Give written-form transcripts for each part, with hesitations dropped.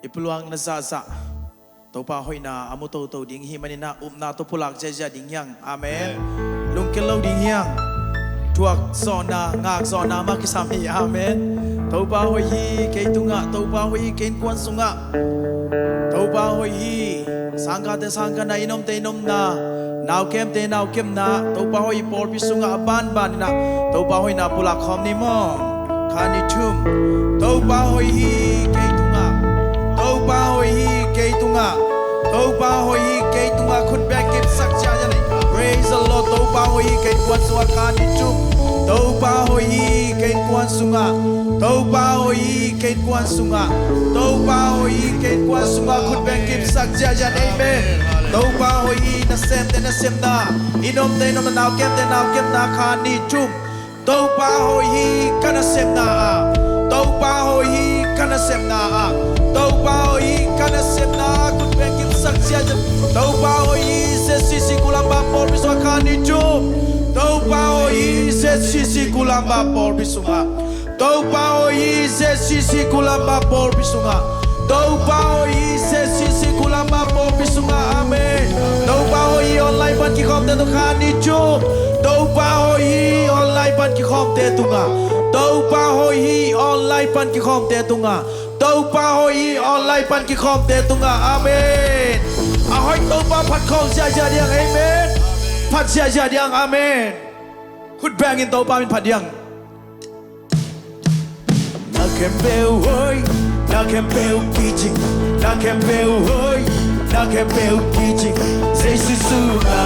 Ipeluang na zaza. Topa hoy na amuto to ding himanina na to pulak jaja ding yang. Amen. Lungkilaw ding yang. Tuak zona ngak zona makisami. Amen. Topa hoy hi kay tunga. Topa hoy kay kwan sunga. Topa hoy hi sangka te sangka na inom te inom na. Now kem te now kem na. Topa hoy por pisunga aban ban na. Topa hoy na pulak hom ni mo. Kani tum. Topa hoy hi kay tunga. Topa hoy hi kay tunga. Topa hoy hi kay tunga khut back kip sak cha ya nei. Praise the Lord. Topa hoy hi kay kwan sunga kani tum. Topa hoy hi kay kwan sunga. Topa hoy hi kay kwan sunga. Topa hoy hi kay kwan sunga khut back kip sak cha ya nei. Amen. Topa hoy hi na sem na. Inom te inom na now kem na kani tum. Topa hoy hi kana sem na. Topa hoy hi kana sem na. Topa hoy hi kana sem na khut back kip sak cha ya. Topa hoy hi se sisi kulamba por biswa kani tum. Topa hoy hi se sisi kulamba por bisunga. Topa hoy hi se sisi kulamba por bisunga. Topa hoy hi se sisi kulamba por bisunga. Amen. Topa hoy hi online ban ki khom te to khani tum. Topa hoy hi online ban ki khom te tunga. Topa hoy hi online ban ki khom te tunga. Topa hoy hi online ban ki khom te tunga. Amen. Ahoy topa phat khom ja ja diang. Amen. Phat ja ja diang. Amen. Khut bang in topa min phat diang. Na kempeu hoy, na kempeu kiching, na kempeu hoy, na kempeu kiching. Say susuna.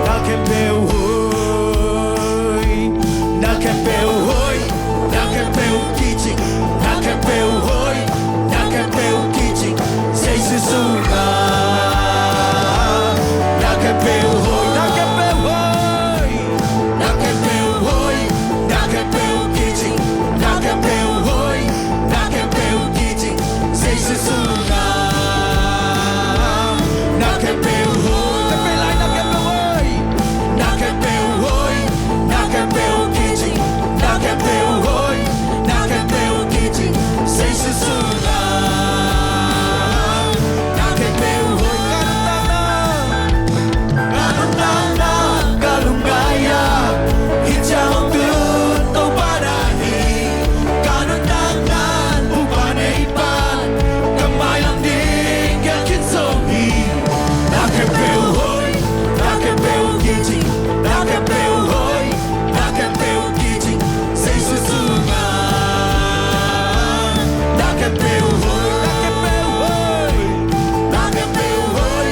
Na kempeu hoy, na kempeu hoy, na kempeu kiching, na kempeu hoy, na kempeu kiching. Say susuna. Na kempeu hoy, na kempeu hoy, na kempeu hoy, na kempeu kiching, na kempeu hoy, na kempeu kiching. Say susuna. Na kempeu hoy, na kempeu hoy, na kempeu hoy, na kempeu kiching, na kempeu hoy, na kempeu kiching. Say susuna. Na kempeu hoy, kanutana, kalungaya, hijau tu tau padahi, kanutana, bupaneipan, kamay lang din yakin sohi. Na kempeu hoy, na kempeu kiching, na kempeu hoy, na kempeu kiching. Say susuna. Na kempeu hoy, na kempeu hoy, na kempeu hoy,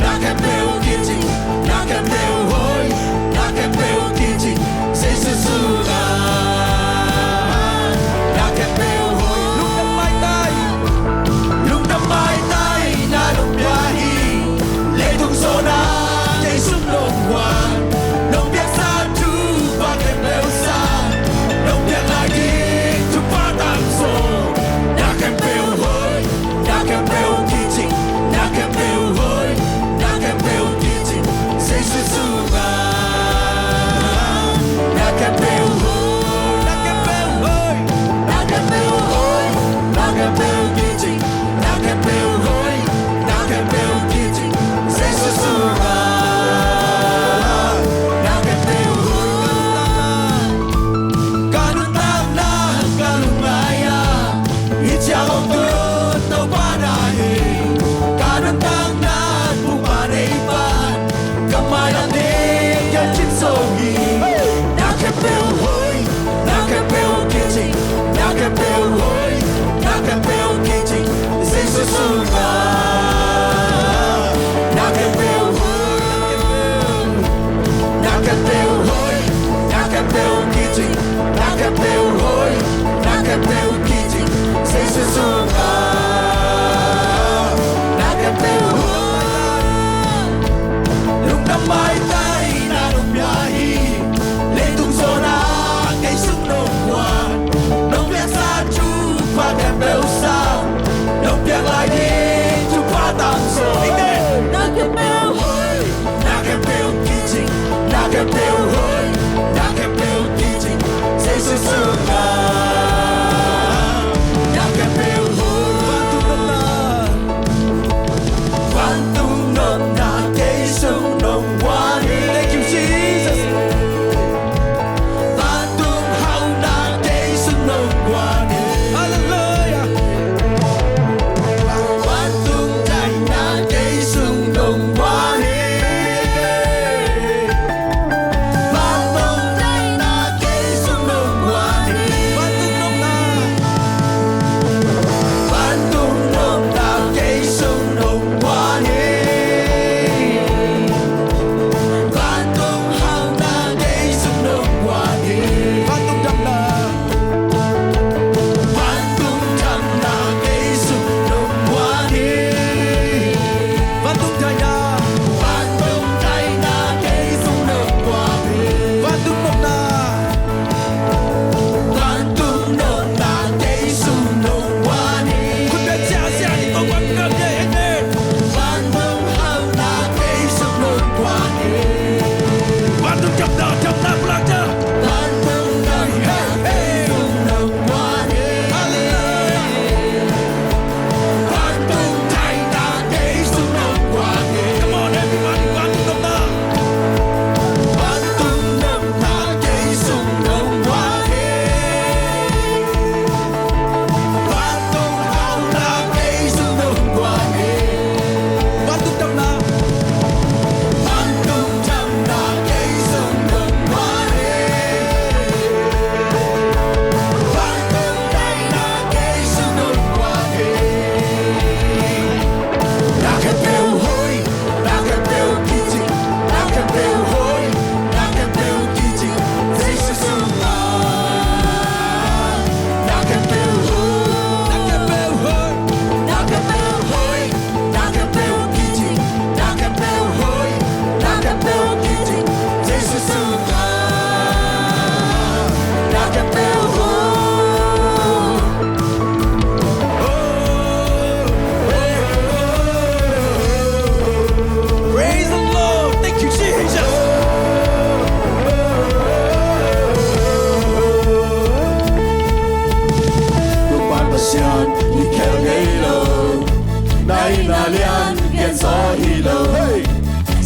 na kempeu kiching, na kempeu hoy, na kempeu kiching. Say susuna. Na kempeu hoy, lung damay tay, na lung biyahi, letong zona, kay sumlong wan, nong biyak sa tu, bakit leusa, nong biyak lagi, tu patang so. Na kempeu hoy, na kempeu kiching, na kempeu hoy, na kempeu kiching. Say susuna. Na kempeu hoy, na kempeu hoy, na kempeu hoy, na kempeu kiching, na kempeu hoy, na kempeu kiching. Say susuna. Na kempeu hoy, kanutana, kalungaya, hijau tu tau padahi, kanutana, bupaneipan, kamay lang din yakin sohi. Na kempeu hoy, na kempeu kiching, na kempeu hoy, na kempeu kiching. Say susuna. Na kempeu hoy, na kempeu hoy, na kempeu kiching, na kempeu hoy, na kempeu kiching. Say susuna.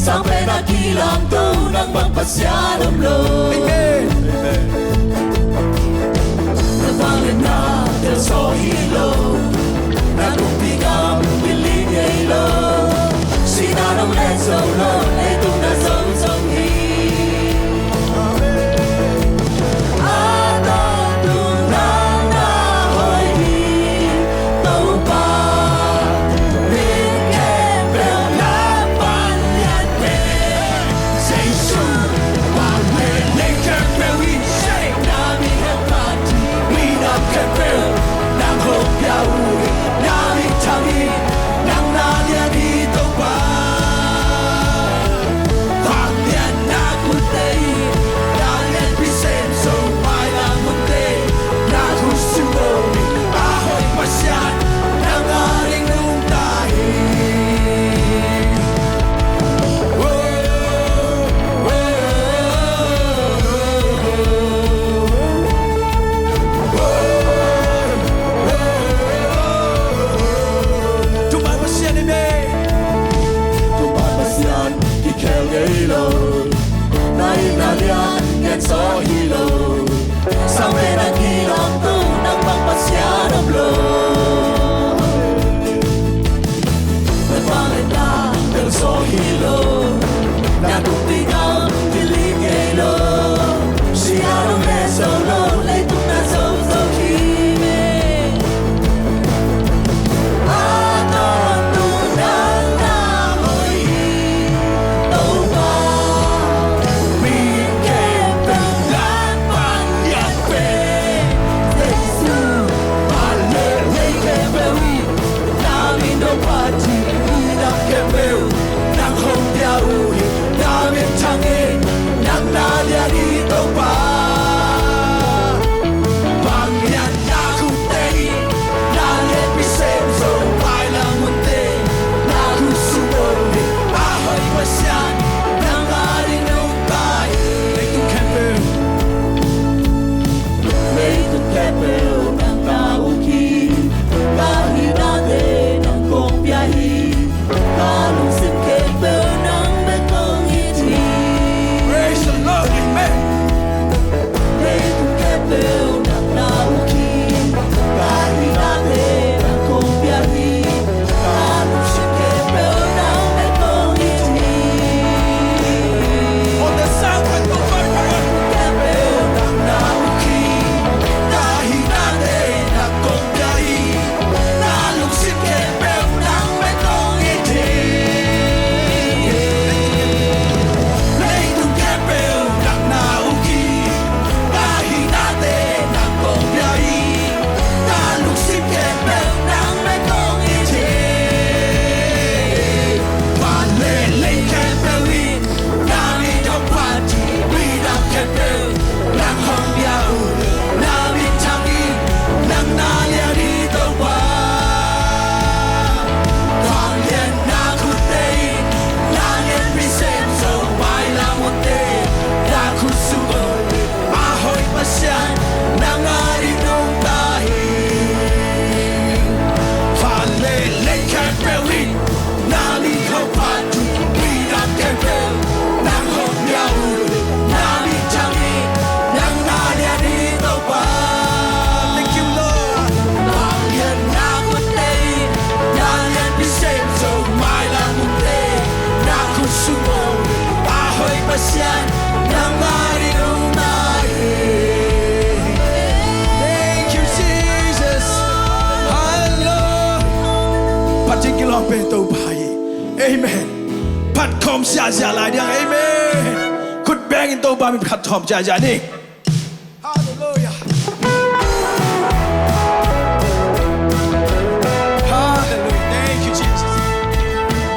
sampai nak hilang tu nang magpasyalom lo. Amen. Nabangin na del sohilo, nagupigam piling ilo. Sinanong leso lo, itong nasong songhi. Sampai nak hilang tu nang magpasyalom lo. Nabangin na del sohilo, nagupigam piling ilo. Sinanong leso lo, itong nasong songhi. Amen. Pat kom sia sia lai diang. Amen. Kut bang in to ba mi pat tom ja ja ni. Hallelujah. Hallelujah. Thank you Jesus. Amen.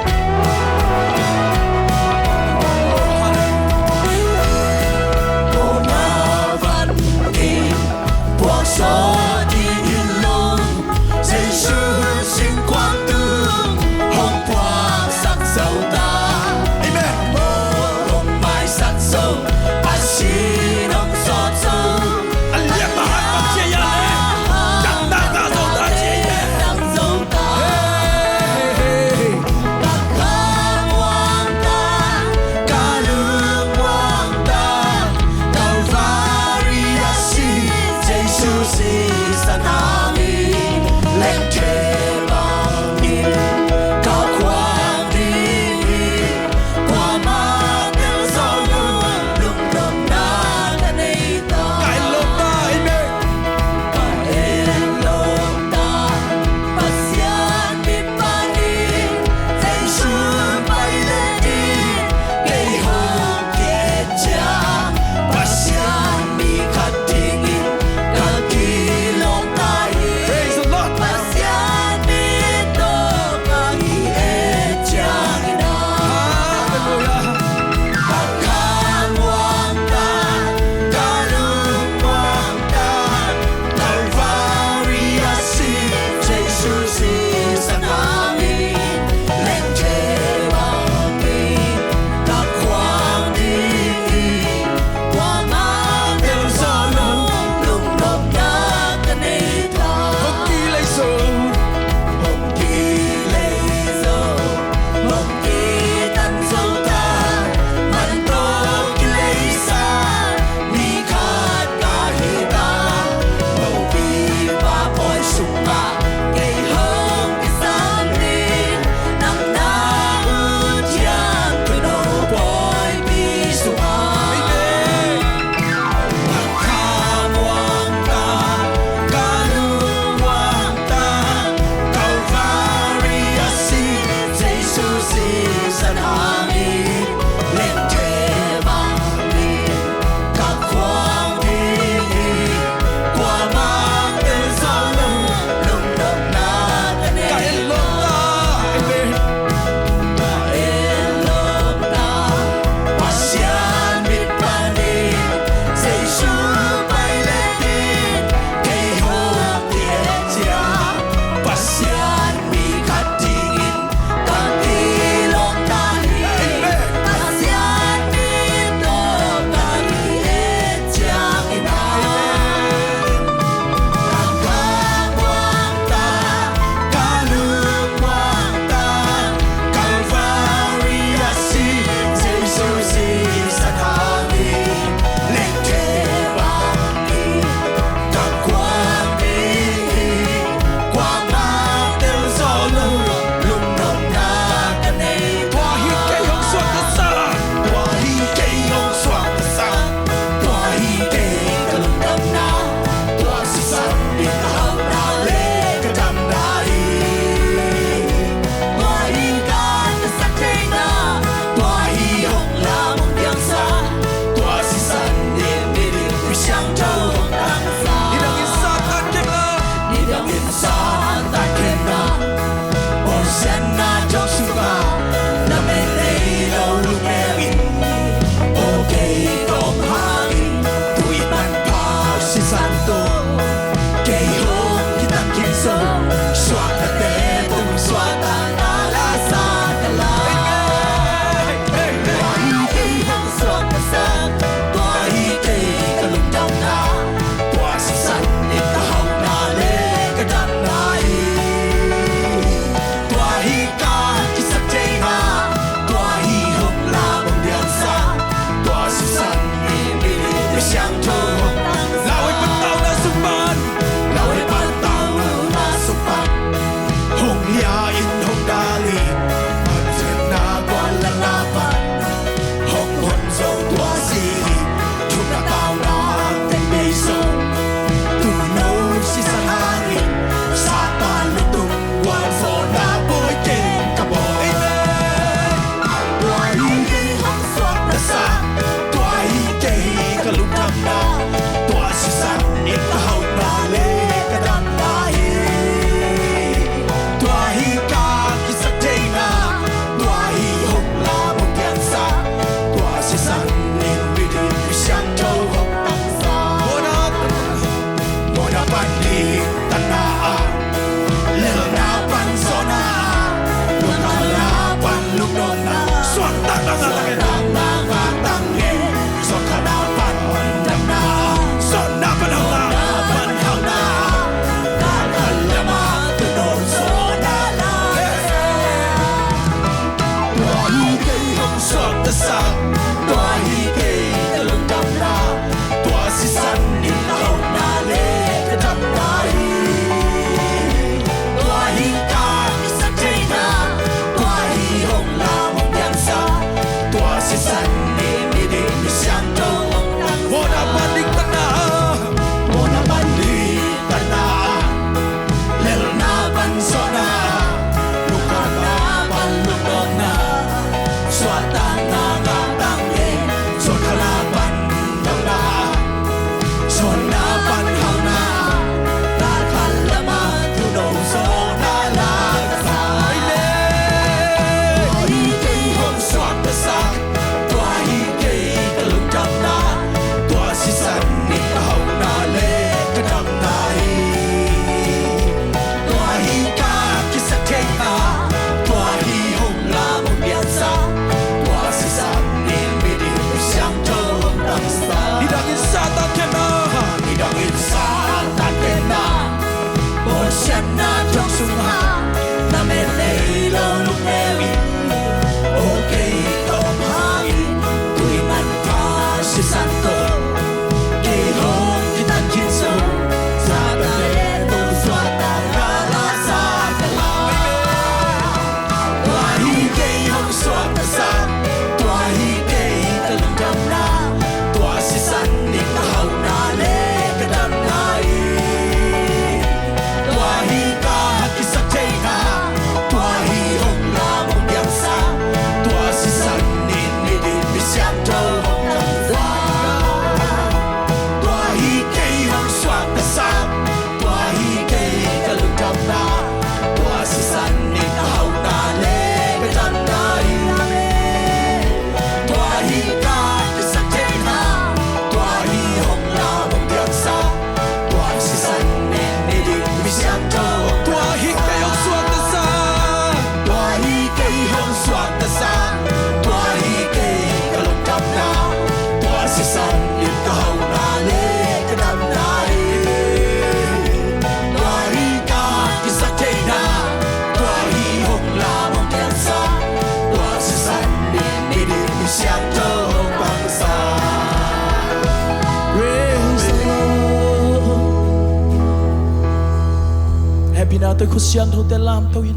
tôi khúc xiên thôi te lam tôi in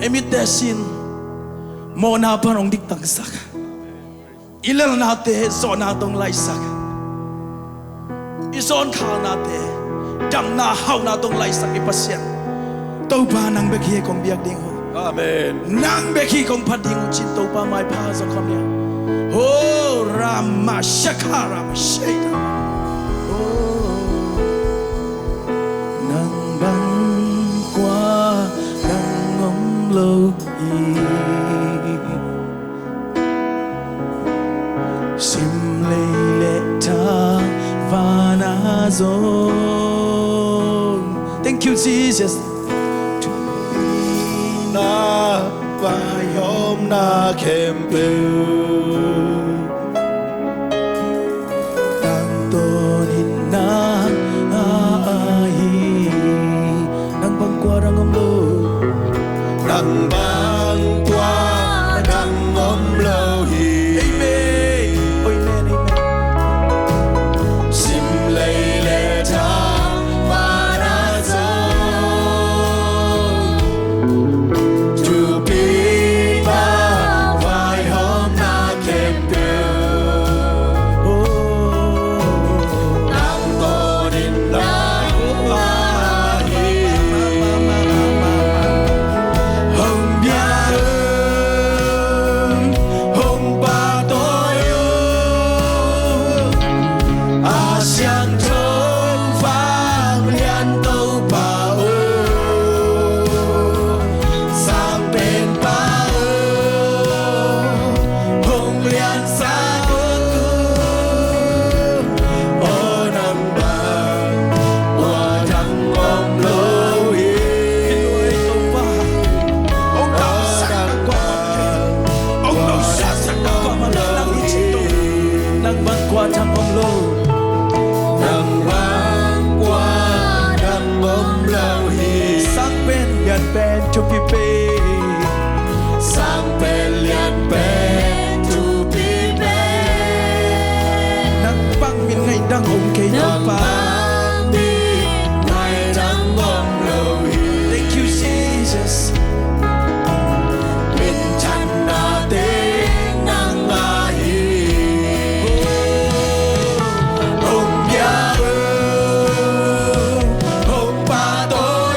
em ít te xin mò na parong dik tang sak ilal na te so na tong lai sak ison khao na te dam na hau na tong lai sak ipasien tàu ba nang bek hi kong biak ding ho Amen. nang bek hi kong phat ding chin tàu ba mai pha zo kham ya oh rama shakara shaita nang băng qua nang ngóng lâu sim lê lệ ta và na zon. Thank you Jesus. Na vai hôm na kem bêu. Tang ton hin na ai nang băng qua nang ngóng lâu. Nang băng qua nang ngom lâu hi. Amen. Amen. Amen. Sim lay lệ ta và na zo. To be ba vai hôm na kem bêu. Oh. Nang to din na wa hi. Hồng bia hồng ba tôi A xiang trông vang liên tâu ba ô. Sang bên ba ô. Hồng liên xa cô cô. Ô nằm bàn qua thăng ôm lâu hi. nuôi tôi ba ông đau sắc qua ông đau sắc qua mà nang đi chỉ tôi nang băng qua thang ông lô Nằm vang qua thăng ôm lâu hi. sang bên gần bên cho pi pe Sang bên liên bên tu bi bên. nang băng miền ngày đang ôm cây tôi ba. Ngày đang ôm lâu hi. Thank you Jesus. Bên chân na tế nang a hi. Ông bia ông ba tôi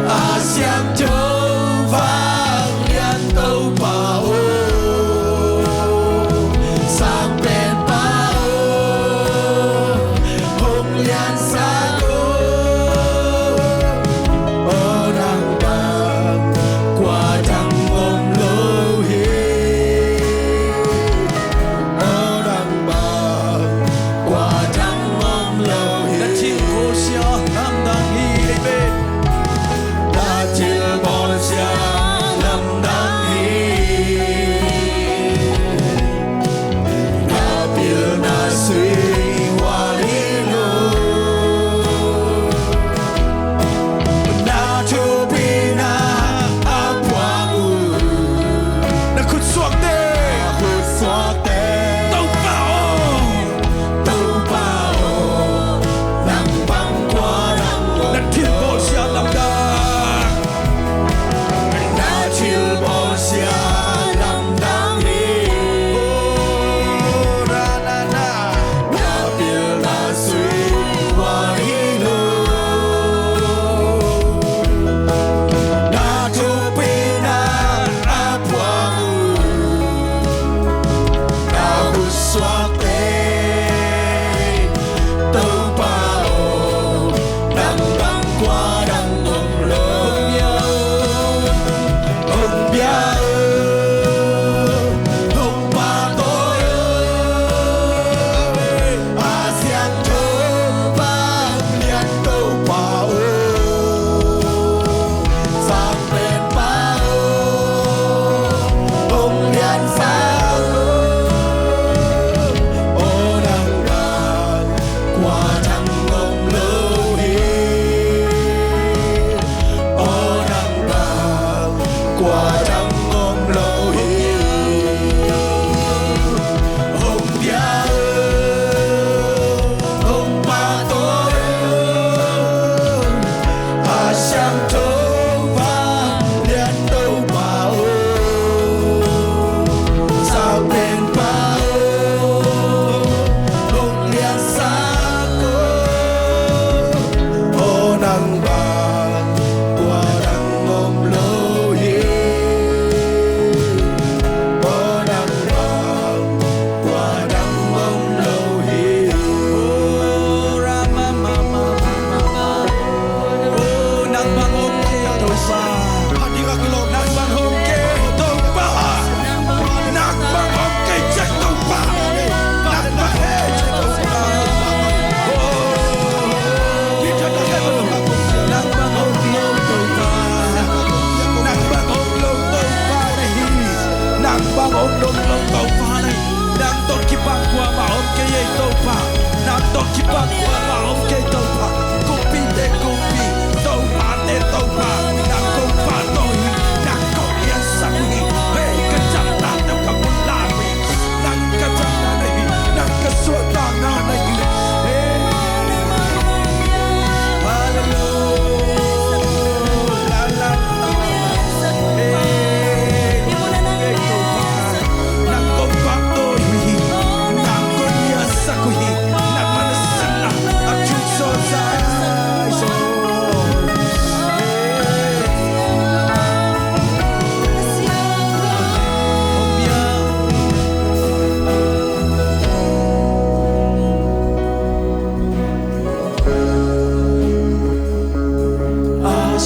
a xiang châu vang liên tâu ba ô. Sang bên ba ô hồng liên xa cô. Ô đang băng qua thăng ôm lâu hi. Ô đang băng qua thăng ôm lâu hi. Đã chim cô xia nam đang đi bên Đã chịu bỏ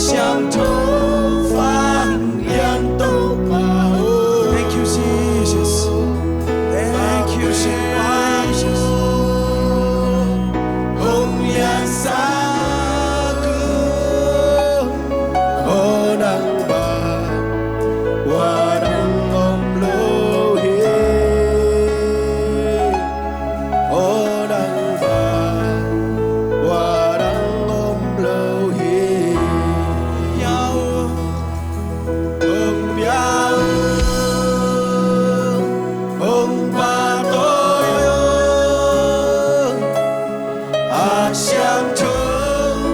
向东方亮都把哦。 Thank you, Jesus. Thank you, Jesus. 红颜杀个，哦能把我能我路嘿，哦能把我能我路嘿，要红标红巴多哟。阿向东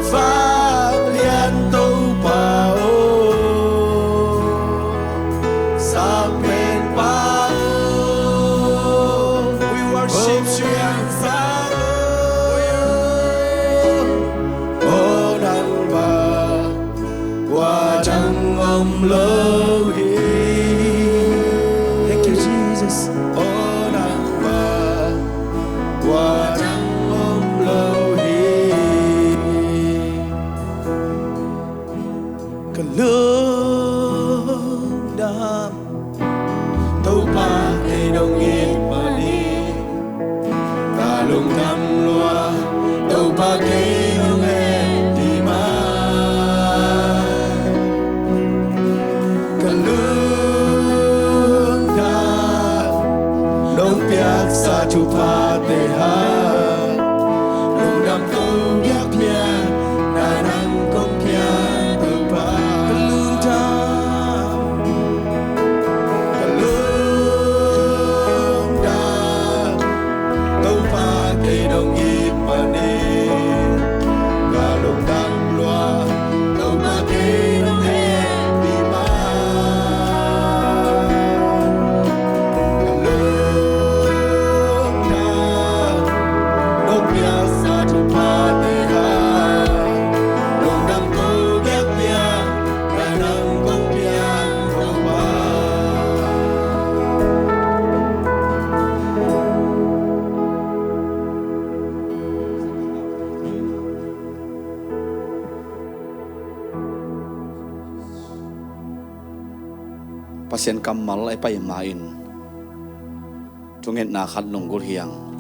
方亮都把哦，三面把哦， we worship you. 方哦，能把我将我路嘿。 Thank you, Jesus.哦，能把我将我路嘿。 Kalundam. Tâu pa cây đông yên mà đi ta lùng thăm loa tâu pa cây đông em đi mà cần lương ta đông piak sa chu pa te ha đông đam tâu yak pia na nang kong pia tâu pa Kalundam. Tâu pha cây đông yên mà đi Gà lùng đăng loa Tâu pha cây đông em đi mà Lương đà Đốc bia xa chu pha tê ha Lùng đăng tâu ghét bia Gà nâng công bia tâu pha pasien kamal ay payamain tungit na khat longgol hiyang